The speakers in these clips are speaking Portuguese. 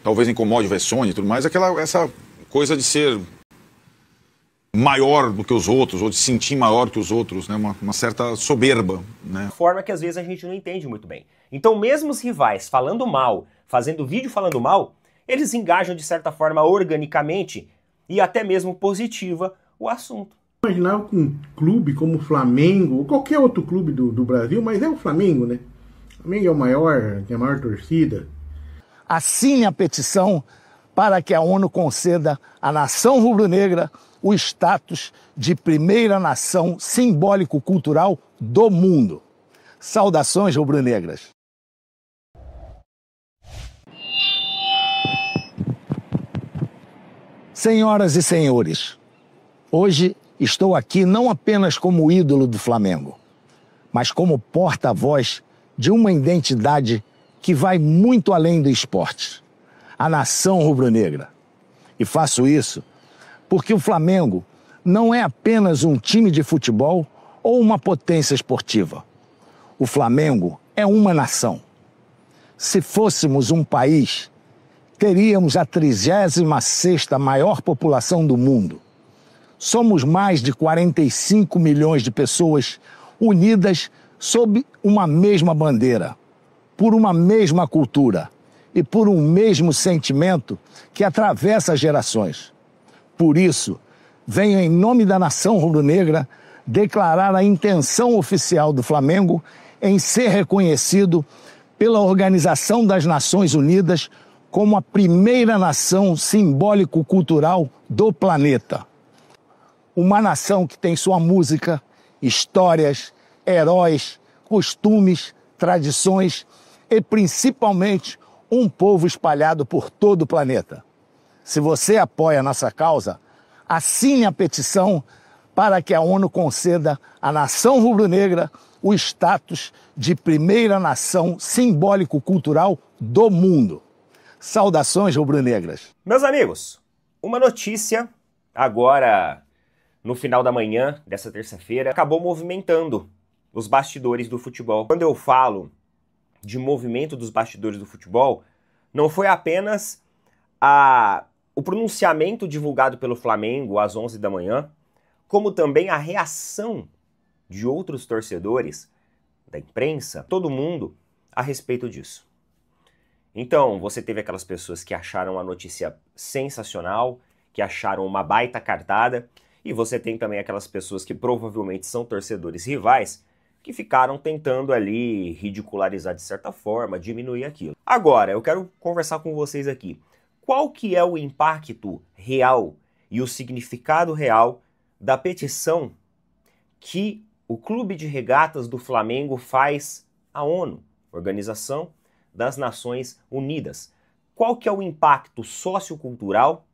talvez incomode o Vessone e tudo mais, essa coisa de ser maior do que os outros, ou de se sentir maior que os outros, né? Uma certa soberba, né? Forma que às vezes a gente não entende muito bem. Então mesmo os rivais falando mal, fazendo vídeo falando mal, eles engajam de certa forma organicamente e até mesmo positiva o assunto. Imaginava que um clube como o Flamengo, ou qualquer outro clube do Brasil, mas é o Flamengo, né? O Flamengo é o maior, tem a maior torcida. Assine a petição para que a ONU conceda à nação rubro-negra o status de primeira nação simbólico-cultural do mundo. Saudações rubro-negras. Senhoras e senhores, hoje estou aqui não apenas como ídolo do Flamengo, mas como porta-voz de uma identidade que vai muito além do esporte, a nação rubro-negra. E faço isso porque o Flamengo não é apenas um time de futebol ou uma potência esportiva. O Flamengo é uma nação. Se fôssemos um país, teríamos a 36ª maior população do mundo. Somos mais de 45 milhões de pessoas unidas sob uma mesma bandeira, por uma mesma cultura e por um mesmo sentimento que atravessa gerações. Por isso, venho em nome da nação rubro-negra declarar a intenção oficial do Flamengo em ser reconhecido pela Organização das Nações Unidas como a primeira nação simbólico-cultural do planeta. Uma nação que tem sua música, histórias, heróis, costumes, tradições e principalmente um povo espalhado por todo o planeta. Se você apoia a nossa causa, assine a petição para que a ONU conceda à nação rubro-negra o status de primeira nação simbólico-cultural do mundo. Saudações rubro-negras. Meus amigos, uma notícia agora no final da manhã dessa terça-feira acabou movimentando os bastidores do futebol. Quando eu falo de movimento dos bastidores do futebol, não foi apenas o pronunciamento divulgado pelo Flamengo às 11 da manhã, como também a reação de outros torcedores, da imprensa, todo mundo, a respeito disso. Então, você teve aquelas pessoas que acharam a notícia sensacional, que acharam uma baita cartada, e você tem também aquelas pessoas que provavelmente são torcedores rivais, que ficaram tentando ali ridicularizar de certa forma, diminuir aquilo. Agora, eu quero conversar com vocês aqui. Qual que é o impacto real e o significado real da petição que o Clube de Regatas do Flamengo faz à ONU, Organização das Nações Unidas? Qual que é o impacto sociocultural?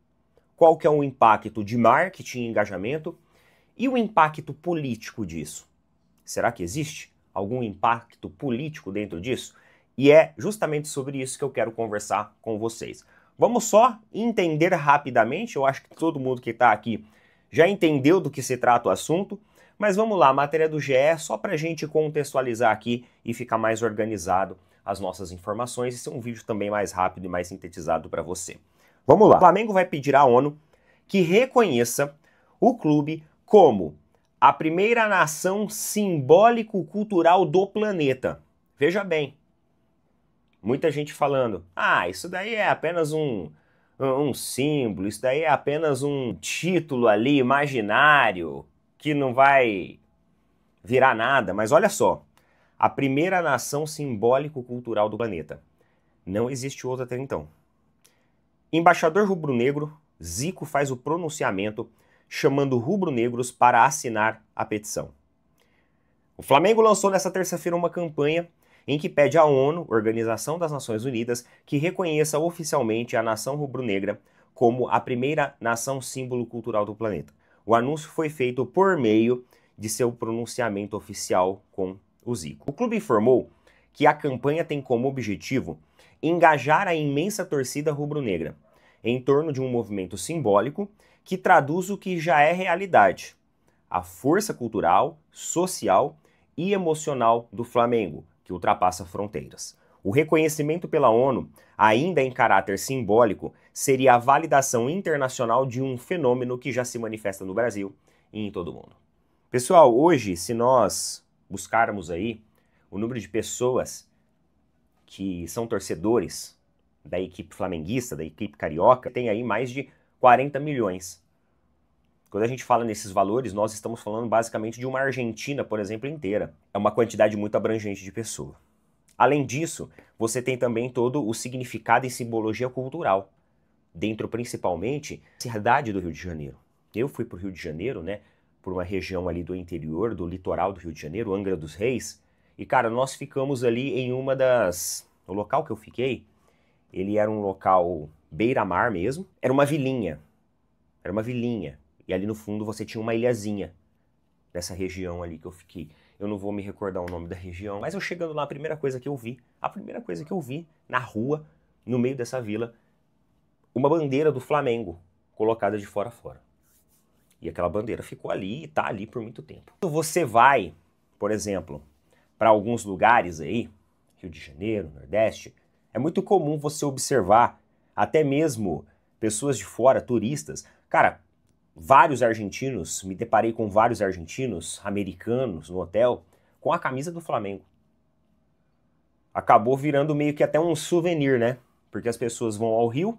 Qual que é o impacto de marketing e engajamento? E o impacto político disso? Será que existe algum impacto político dentro disso? E é justamente sobre isso que eu quero conversar com vocês. Vamos só entender rapidamente, eu acho que todo mundo que está aqui já entendeu do que se trata o assunto, mas vamos lá, a matéria do GE, só para a gente contextualizar aqui e ficar mais organizado as nossas informações e ser um vídeo também mais rápido e mais sintetizado para você. Vamos lá. O Flamengo vai pedir à ONU que reconheça o clube como a primeira nação simbólico-cultural do planeta. Veja bem, muita gente falando, isso daí é apenas um símbolo, isso daí é apenas um título ali imaginário que não vai virar nada. Mas olha só, a primeira nação simbólico-cultural do planeta. Não existe outra até então. Embaixador rubro-negro, Zico faz o pronunciamento chamando rubro-negros para assinar a petição. O Flamengo lançou nesta terça-feira uma campanha em que pede à ONU, Organização das Nações Unidas, que reconheça oficialmente a nação rubro-negra como a primeira nação símbolo cultural do planeta. O anúncio foi feito por meio de seu pronunciamento oficial com o Zico. O clube informou que a campanha tem como objetivo engajar a imensa torcida rubro-negra em torno de um movimento simbólico que traduz o que já é realidade: a força cultural, social e emocional do Flamengo, que ultrapassa fronteiras. O reconhecimento pela ONU, ainda em caráter simbólico, seria a validação internacional de um fenômeno que já se manifesta no Brasil e em todo o mundo. Pessoal, hoje, se nós buscarmos aí o número de pessoas que são torcedores da equipe flamenguista, da equipe carioca, tem aí mais de 40 milhões. Quando a gente fala nesses valores, nós estamos falando basicamente de uma Argentina, por exemplo, inteira. É uma quantidade muito abrangente de pessoas. Além disso, você tem também todo o significado e simbologia cultural, dentro principalmente da cidade do Rio de Janeiro. Eu fui para o Rio de Janeiro, né, por uma região ali do interior, do litoral do Rio de Janeiro, Angra dos Reis, e cara, nós ficamos ali em uma das... O local que eu fiquei, ele era um local beira-mar mesmo, era uma vilinha, e ali no fundo você tinha uma ilhazinha, nessa região ali que eu fiquei. Eu não vou me recordar o nome da região, mas eu chegando lá, a primeira coisa que eu vi na rua, no meio dessa vila, uma bandeira do Flamengo colocada de fora a fora. E aquela bandeira ficou ali e tá ali por muito tempo. Quando você vai, por exemplo, para alguns lugares aí, Rio de Janeiro, Nordeste, é muito comum você observar até mesmo pessoas de fora, turistas. Cara, vários argentinos, me deparei com vários argentinos, americanos no hotel, com a camisa do Flamengo. Acabou virando meio que até um souvenir, né? Porque as pessoas vão ao Rio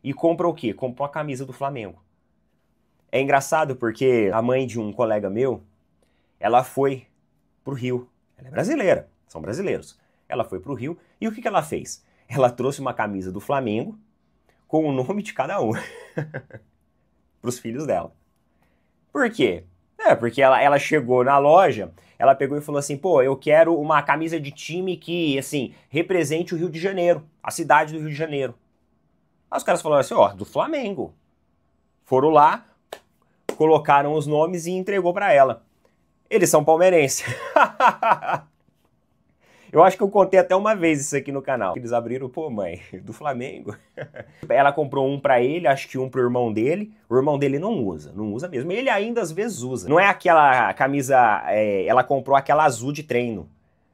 e compram o quê? Compram a camisa do Flamengo. É engraçado porque a mãe de um colega meu, ela foi pro Rio. Ela é brasileira, são brasileiros. Ela foi pro Rio e o que ela fez? Ela trouxe uma camisa do Flamengo com o nome de cada um. Pros filhos dela. Por quê? Porque ela chegou na loja, ela pegou e falou assim, pô, eu quero uma camisa de time que, assim, represente o Rio de Janeiro, a cidade do Rio de Janeiro. Aí os caras falaram assim, ó, do Flamengo. Foram lá, colocaram os nomes e entregou pra ela. Eles são palmeirenses. Eu acho que eu contei até uma vez isso aqui no canal. Eles abriram, pô, mãe, do Flamengo. Ela comprou um pra ele, acho que um pro irmão dele. O irmão dele não usa mesmo. Ele ainda às vezes usa. Não é aquela camisa, ela comprou aquela azul de treino.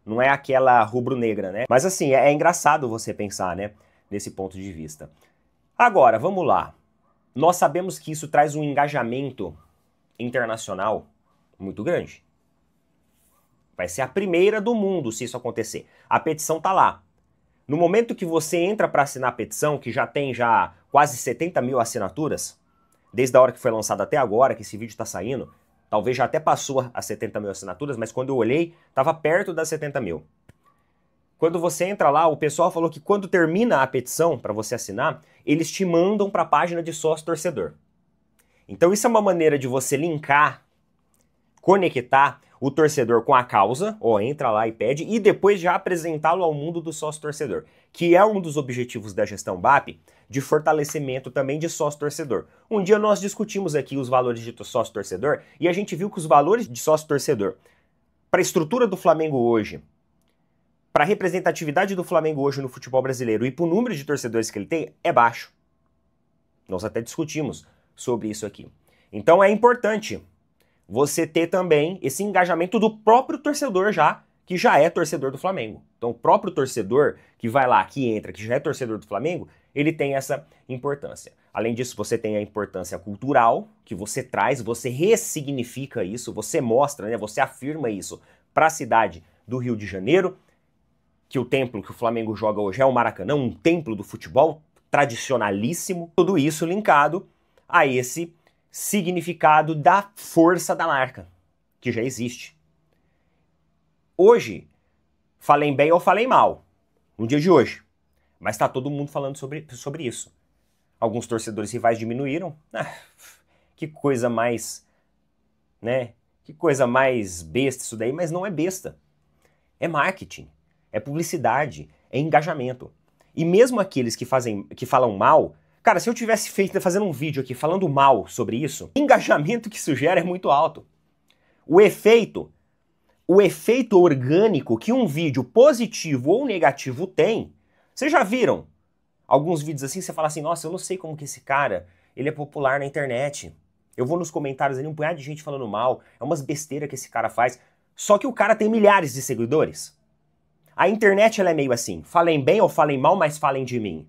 Não é aquela rubro-negra, né? Mas assim, é engraçado você pensar, né, nesse ponto de vista. Agora, vamos lá. Nós sabemos que isso traz um engajamento internacional muito grande. Vai ser a primeira do mundo se isso acontecer. A petição tá lá. No momento que você entra para assinar a petição, que já tem quase 70 mil assinaturas, desde a hora que foi lançada até agora, que esse vídeo está saindo, talvez já até passou as 70 mil assinaturas, mas quando eu olhei, estava perto das 70 mil. Quando você entra lá, o pessoal falou que quando termina a petição para você assinar, eles te mandam para a página de sócio-torcedor. Então isso é uma maneira de você linkar, conectar o torcedor com a causa, entra lá e pede, e depois já apresentá-lo ao mundo do sócio-torcedor, que é um dos objetivos da gestão BAP, de fortalecimento também de sócio-torcedor. Um dia nós discutimos aqui os valores de sócio-torcedor, e a gente viu que os valores de sócio-torcedor, para a estrutura do Flamengo hoje, para a representatividade do Flamengo hoje no futebol brasileiro e para o número de torcedores que ele tem, é baixo. Nós até discutimos sobre isso aqui. Então é importante você ter também esse engajamento do próprio torcedor que já é torcedor do Flamengo. Então o próprio torcedor que vai lá, que entra, que já é torcedor do Flamengo, ele tem essa importância. Além disso, você tem a importância cultural, que você traz, você ressignifica isso, você mostra, né, você afirma isso para a cidade do Rio de Janeiro, que o templo que o Flamengo joga hoje é o Maracanã, um templo do futebol tradicionalíssimo. Tudo isso linkado a esse significado da força da marca, que já existe. Hoje, falei bem ou falei mal, no dia de hoje, mas está todo mundo falando sobre isso. Alguns torcedores rivais diminuíram. Que coisa mais, né? Que coisa mais besta isso daí, mas não é besta. É marketing, é publicidade, é engajamento. E mesmo aqueles que falam mal, cara, se eu tivesse fazendo um vídeo aqui falando mal sobre isso, o engajamento que isso gera é muito alto. O efeito orgânico que um vídeo positivo ou negativo tem, vocês já viram alguns vídeos assim, você fala assim, nossa, eu não sei como que esse cara, ele é popular na internet. Eu vou nos comentários ali, um punhado de gente falando mal, é umas besteiras que esse cara faz, só que o cara tem milhares de seguidores. A internet ela é meio assim, falem bem ou falem mal, mas falem de mim.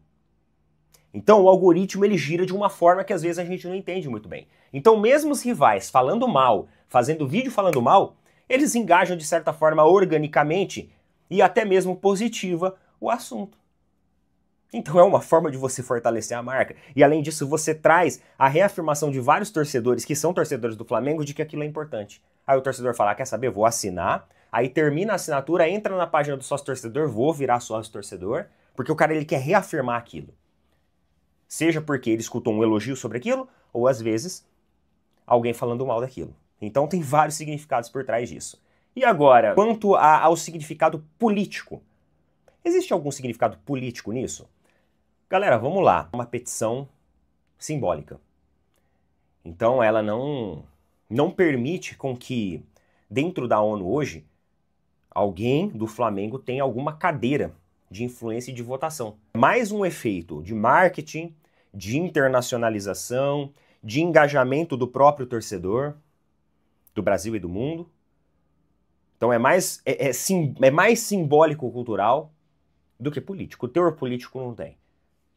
Então o algoritmo ele gira de uma forma que às vezes a gente não entende muito bem. Então mesmo os rivais falando mal, fazendo vídeo falando mal, eles engajam de certa forma organicamente e até mesmo positiva o assunto. Então é uma forma de você fortalecer a marca. E além disso, você traz a reafirmação de vários torcedores que são torcedores do Flamengo de que aquilo é importante. Aí o torcedor fala, quer saber, vou assinar. Aí termina a assinatura, entra na página do sócio torcedor, vou virar sócio torcedor. Porque o cara ele quer reafirmar aquilo. Seja porque ele escutou um elogio sobre aquilo, ou às vezes alguém falando mal daquilo. Então tem vários significados por trás disso. E agora, quanto ao significado político. Existe algum significado político nisso? Galera, vamos lá. Uma petição simbólica. Então ela não permite com que dentro da ONU hoje alguém do Flamengo tenha alguma cadeira de influência e de votação. Mais um efeito de marketing, de internacionalização, de engajamento do próprio torcedor do Brasil e do mundo. Então é mais simbólico-cultural do que político. O teor político não tem.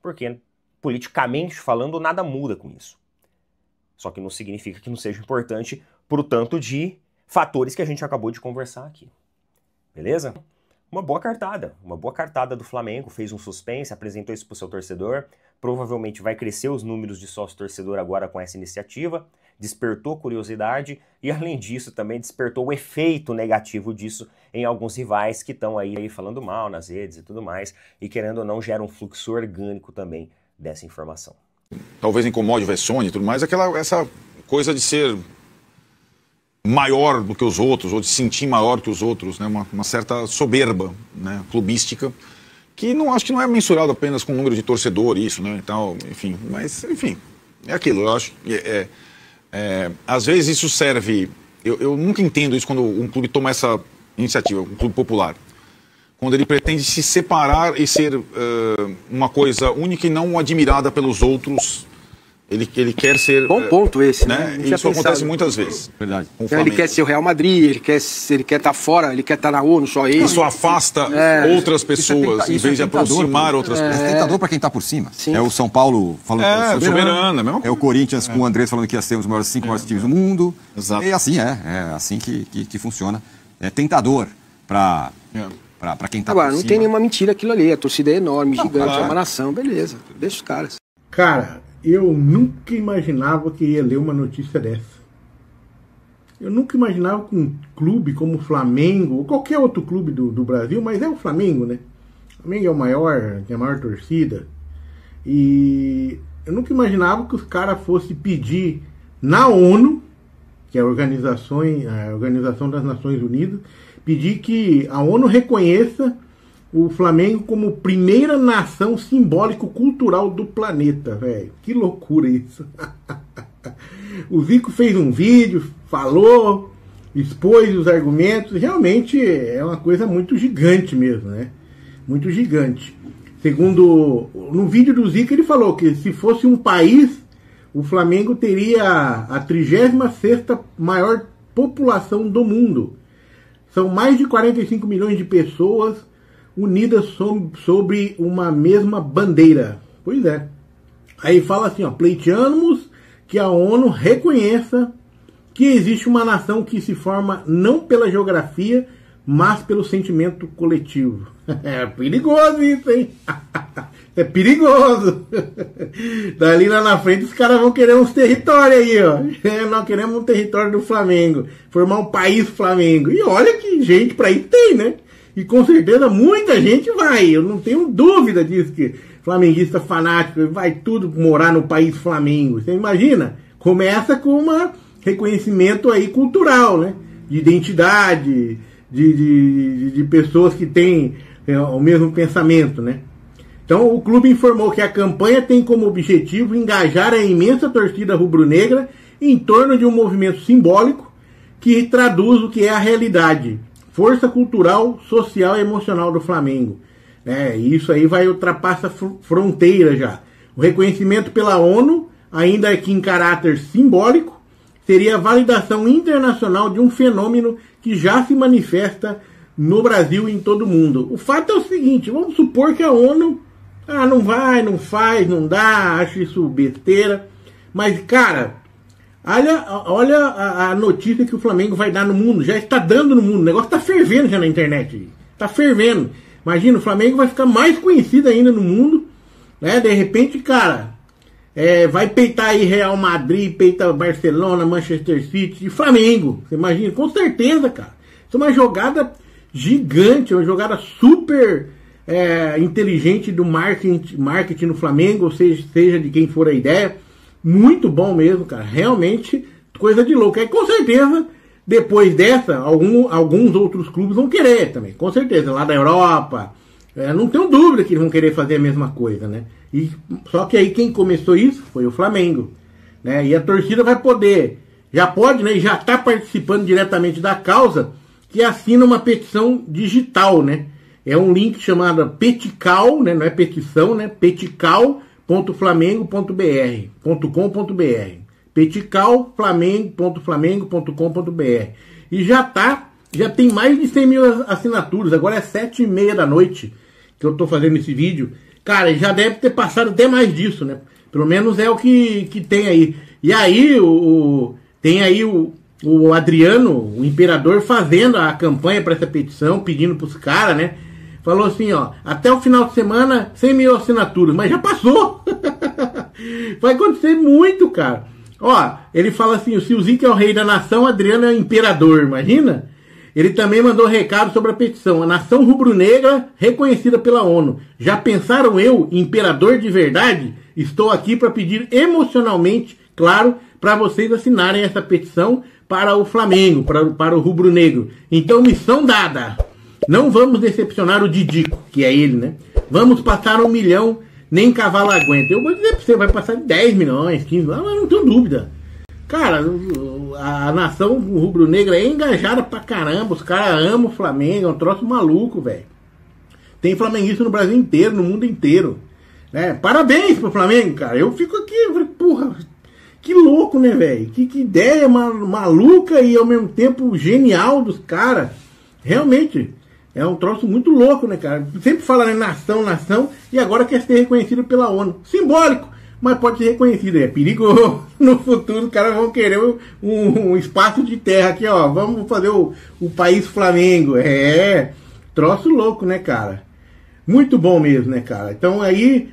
Porque, politicamente falando, nada muda com isso. Só que não significa que não seja importante por tanto de fatores que a gente acabou de conversar aqui. Beleza? Uma boa cartada do Flamengo, fez um suspense, apresentou isso para o seu torcedor, provavelmente vai crescer os números de sócio-torcedor agora com essa iniciativa, despertou curiosidade e, além disso, também despertou o efeito negativo disso em alguns rivais que estão aí falando mal nas redes e tudo mais, e querendo ou não, gera um fluxo orgânico também dessa informação. Talvez incomode o Vessone e tudo mais, essa coisa de ser maior do que os outros, ou de se sentir maior que os outros, né? Uma certa soberba, né? Clubística, que acho que não é mensurado apenas com o número de torcedor, isso, né? Então, enfim, mas, enfim, é aquilo, eu acho que às vezes isso serve, eu nunca entendo isso quando um clube toma essa iniciativa, um clube popular, quando ele pretende se separar e ser uma coisa única e não admirada pelos outros. Ele quer ser... Bom ponto esse, né? E isso acontece muitas vezes. Verdade. Ele quer ser o Real Madrid, ele quer estar fora, ele quer estar na ONU, só ele. Isso afasta outras pessoas, em vez de aproximar outras pessoas. É tentador para quem está por cima. Sim. É o São Paulo falando que é soberano. É o Corinthians com o Andrés falando que ia ser os maiores 5 maiores times do mundo. Exato. E assim é assim que funciona. É tentador para quem está por cima. Agora, não tem nenhuma mentira aquilo ali. A torcida é enorme, gigante, é uma nação, beleza. Deixa os caras. Cara, eu nunca imaginava que ia ler uma notícia dessa. Eu nunca imaginava que um clube como o Flamengo, ou qualquer outro clube do Brasil, mas é o Flamengo, né? O Flamengo é o maior, tem a maior torcida. E eu nunca imaginava que os caras fossem pedir na ONU, que é a Organização das Nações Unidas, pedir que a ONU reconheça o Flamengo como primeira nação simbólico-cultural do planeta, velho. Que loucura isso. O Zico fez um vídeo, falou, expôs os argumentos. Realmente é uma coisa muito gigante mesmo, né? Muito gigante. Segundo, no vídeo do Zico ele falou que se fosse um país, o Flamengo teria a 36ª maior população do mundo. São mais de 45 milhões de pessoas unidas sobre uma mesma bandeira. Pois é. Aí fala assim, ó, pleiteamos que a ONU reconheça que existe uma nação que se forma não pela geografia, mas pelo sentimento coletivo. É perigoso isso, hein? É perigoso. Dali lá na frente os caras vão querer uns territórios aí, ó. Nós queremos um território do Flamengo, formar um país Flamengo. E olha que gente pra isso tem, né? E com certeza muita gente vai, eu não tenho dúvida disso, que flamenguista fanático vai tudo morar no país Flamengo. Você imagina? Começa com um reconhecimento aí cultural, né? De identidade, de pessoas que têm o mesmo pensamento, né? Então o clube informou que a campanha tem como objetivo engajar a imensa torcida rubro-negra em torno de um movimento simbólico que traduz o que é a realidade. Força cultural, social e emocional do Flamengo. Isso aí vai ultrapassar fronteira já. O reconhecimento pela ONU, ainda que em caráter simbólico, seria a validação internacional de um fenômeno que já se manifesta no Brasil e em todo mundo. O fato é o seguinte, vamos supor que a ONU não vai, não faz, não dá, acha isso besteira. Mas, cara, olha a notícia que o Flamengo vai dar no mundo. Já está dando no mundo. O negócio está fervendo já na internet. Está fervendo. Imagina, o Flamengo vai ficar mais conhecido ainda no mundo. Né? De repente, cara, vai peitar aí Real Madrid, peita Barcelona, Manchester City e Flamengo. Você imagina? Com certeza, cara. Isso é uma jogada gigante, uma jogada super inteligente do marketing no Flamengo, ou seja de quem for a ideia. Muito bom mesmo, cara. Realmente, coisa de louco. E com certeza, depois dessa, alguns outros clubes vão querer também. Com certeza, lá da Europa. Não tenho dúvida que eles vão querer fazer a mesma coisa, né? Só que aí quem começou isso foi o Flamengo. Né? E a torcida vai poder, já pode, né? E já está participando diretamente da causa, que assina uma petição digital, né? É um link chamado Petical, né? Não é petição, né? petical.flamengo.br.com.br peticalflamengo.flamengo.com.br e já tem mais de 100 mil assinaturas. Agora é 7h30 da noite que eu tô fazendo esse vídeo. Cara, já deve ter passado até mais disso, né? Pelo menos é o que tem aí. E aí tem aí o Adriano, o imperador, fazendo a campanha para essa petição, pedindo pros caras, né? Falou assim, ó, até o final de semana, 100 mil assinaturas, mas já passou. Vai acontecer muito, cara. Ó, ele fala assim, se o Zico é o rei da nação, Adriano é o imperador, imagina? Ele também mandou recado sobre a petição. A nação rubro-negra reconhecida pela ONU. Já pensaram eu, imperador de verdade? Estou aqui para pedir emocionalmente, claro, para vocês assinarem essa petição para o Flamengo, para o rubro-negro. Então, missão dada. Não vamos decepcionar o Didico, que é ele, né? Vamos passar 1 milhão, nem cavalo aguenta. Eu vou dizer pra você, vai passar 10 milhões, 15 milhões, mas não tenho dúvida. Cara, a nação rubro-negra é engajada pra caramba, os caras amam o Flamengo, é um troço maluco, velho. Tem flamenguista no Brasil inteiro, no mundo inteiro. Né? Parabéns pro Flamengo, cara. Eu fico aqui, eu falei, porra, que louco, né, velho? Que ideia maluca e ao mesmo tempo genial dos caras. Realmente. É um troço muito louco, né, cara? Sempre fala, né, nação, e agora quer ser reconhecido pela ONU. Simbólico, mas pode ser reconhecido. É perigoso. No futuro, os caras vão querer um espaço de terra aqui, ó. Vamos fazer o país Flamengo. Troço louco, né, cara? Muito bom mesmo, né, cara? Então aí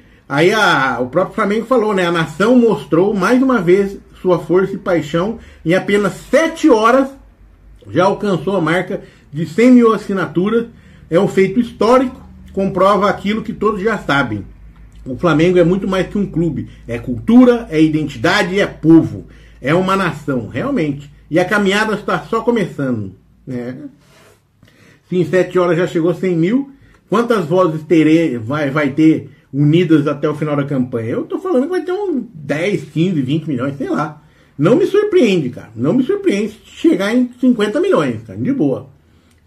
o próprio Flamengo falou, né? A nação mostrou mais uma vez sua força e paixão. Em apenas 7 horas, já alcançou a marca de 100 mil assinaturas. É um feito histórico, comprova aquilo que todos já sabem. O Flamengo é muito mais que um clube. É cultura, é identidade e é povo. É uma nação, realmente. E a caminhada está só começando. Né? Se em 7 horas já chegou a 100 mil, quantas vozes vai ter unidas até o final da campanha? Eu tô falando que vai ter uns 10, 15, 20 milhões, sei lá. Não me surpreende, cara. Não me surpreende se chegar em 50 milhões, cara. De boa.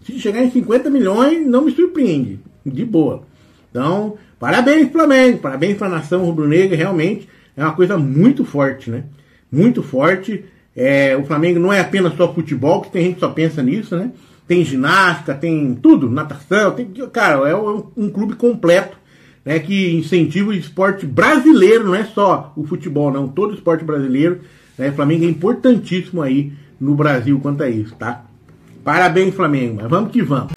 Se chegar em 50 milhões, não me surpreende. De boa. Então, parabéns Flamengo. Parabéns para a nação rubro-negra. Realmente é uma coisa muito forte, né? Muito forte. O Flamengo não é apenas só futebol, que tem gente que só pensa nisso, né? Tem ginástica, tem tudo. Natação. Cara, é um clube completo, né? Que incentiva o esporte brasileiro. Não é só o futebol, não. Todo o esporte brasileiro. Né? O Flamengo é importantíssimo aí no Brasil quanto a isso, tá? Parabéns, Flamengo, mas vamos que vamos.